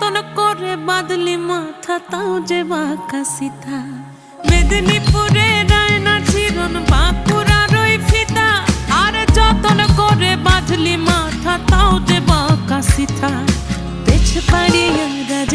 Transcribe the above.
যতন করে বাঁধলি মাথা তাও যে বাঁকা সিথা। মেদিনীপুরে রায়না চিরন বাঁকুড়ার ওই ফিতা, আর যতন করে বাঁধলি মাথা তাও যে বাঁকা সিথা। পেছ পাড়িয়া রাজ